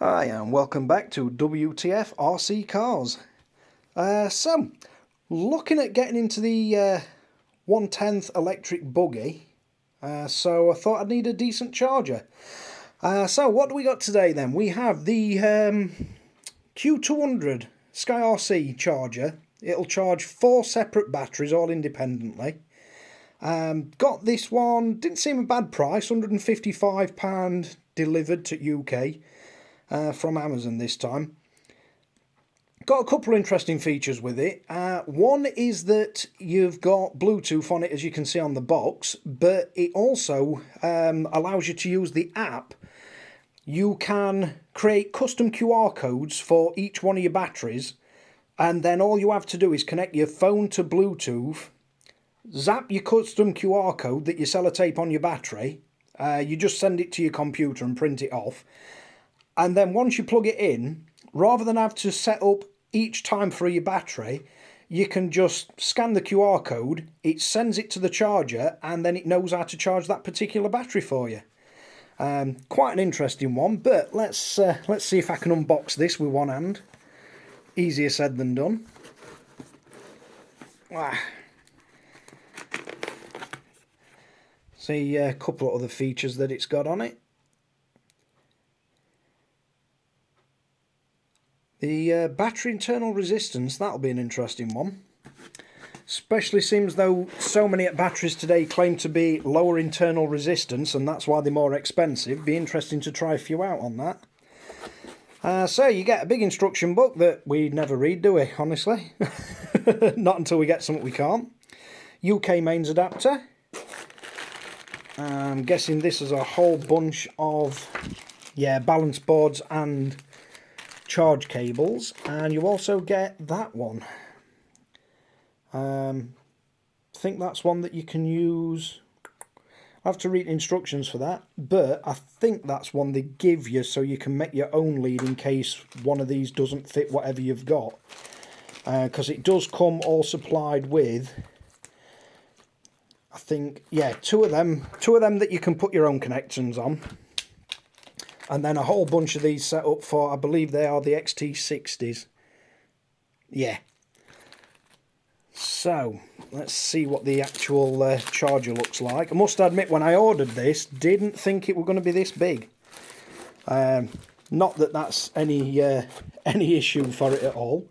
Hi and welcome back to WTF RC Cars. So, looking at getting into the 1/10th electric buggy, so I thought I'd need a decent charger. So what do we got today then? We have the Q200 Sky RC charger. It'll charge 4 separate batteries all independently. Got this one, didn't seem a bad price, £155 delivered to UK. From Amazon this time. Got a couple of interesting features with it. One is that you've got Bluetooth on it, as you can see on the box, but it also allows you to use the app. You can create custom QR codes for each one of your batteries, and then all you have to do is connect your phone to Bluetooth, zap your custom QR code that you sellotape on your battery, you just send it to your computer and print it off. And then once you plug it in, rather than have to set up each time for your battery, you can just scan the QR code, it sends it to the charger, and then it knows how to charge that particular battery for you. Quite an interesting one, but let's see if I can unbox this with one hand. Easier said than done. See a couple of other features that it's got on it. The battery internal resistance, that'll be an interesting one. Especially seems though so many batteries today claim to be lower internal resistance, and that's why they're more expensive. Be interesting to try a few out on that. So you get a big instruction book that we never read, do we, honestly? Not until we get something we can't. UK mains adapter. I'm guessing this is a whole bunch of balance boards and charge cables, and you also get that one. I think that's one that you can use. I have to read instructions for that, but I think that's one they give you so you can make your own lead in case one of these doesn't fit whatever you've got, because it does come all supplied with, I think, two of them that you can put your own connections on. And then a whole bunch of these set up for, I believe they are the XT60s. Yeah. So, let's see what the actual charger looks like. I must admit, when I ordered this, didn't think it was going to be this big. Not that that's any issue for it at all.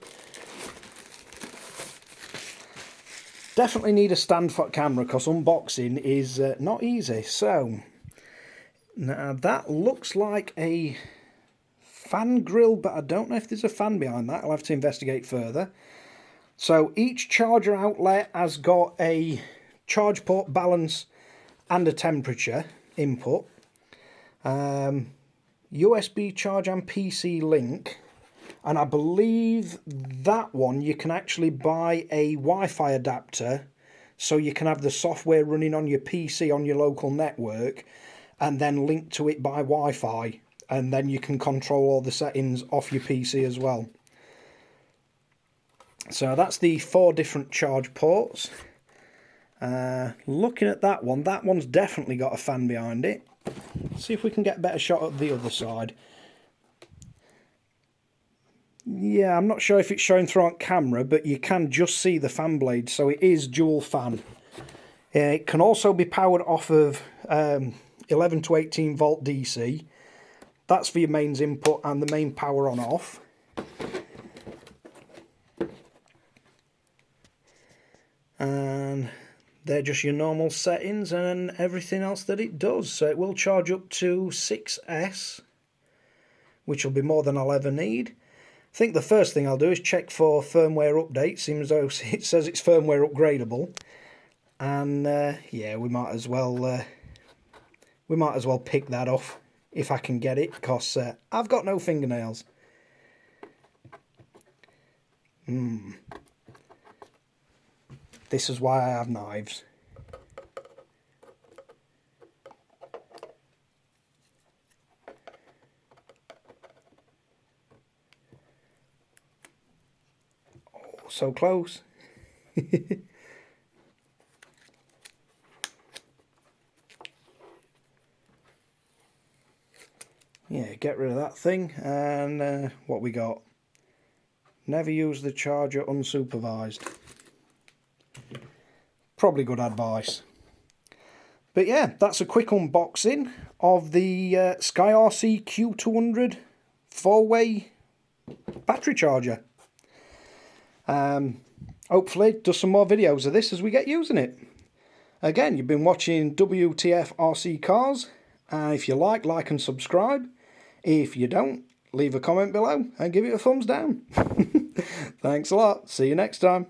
Definitely need a stand for camera, because unboxing is not easy. So, now that looks like a fan grill, but I don't know if there's a fan behind that. I'll have to investigate further. So each charger outlet has got a charge port balance and a temperature input. USB charge and PC link. And I believe that one you can actually buy a Wi-Fi adapter so you can have the software running on your PC on your local network, and then link to it by Wi-Fi, and then you can control all the settings off your PC as well. So that's the 4 different charge ports. Looking at that one's definitely got a fan behind it. Let's see if we can get a better shot at the other side. Yeah, I'm not sure if it's showing through on camera, but you can just see the fan blade, so it is dual fan. It can also be powered off of 11 to 18 volt DC. That's for your mains input and the main power on off. And they're just your normal settings and everything else that it does. So it will charge up to 6S, which will be more than I'll ever need. I think the first thing I'll do is check for firmware updates, seems though it says it's firmware upgradable. And yeah, we might as well pick that off if I can get it, because I've got no fingernails. This is why I have knives. Oh, so close. Yeah, get rid of that thing. And what we got? Never use the charger unsupervised. Probably good advice. But yeah, that's a quick unboxing of the Sky RC Q200 4-way battery charger. Hopefully do some more videos of this as we get using it. Again, you've been watching WTF RC Cars. If you like and subscribe. If you don't, leave a comment below and give it a thumbs down. Thanks a lot. See you next time.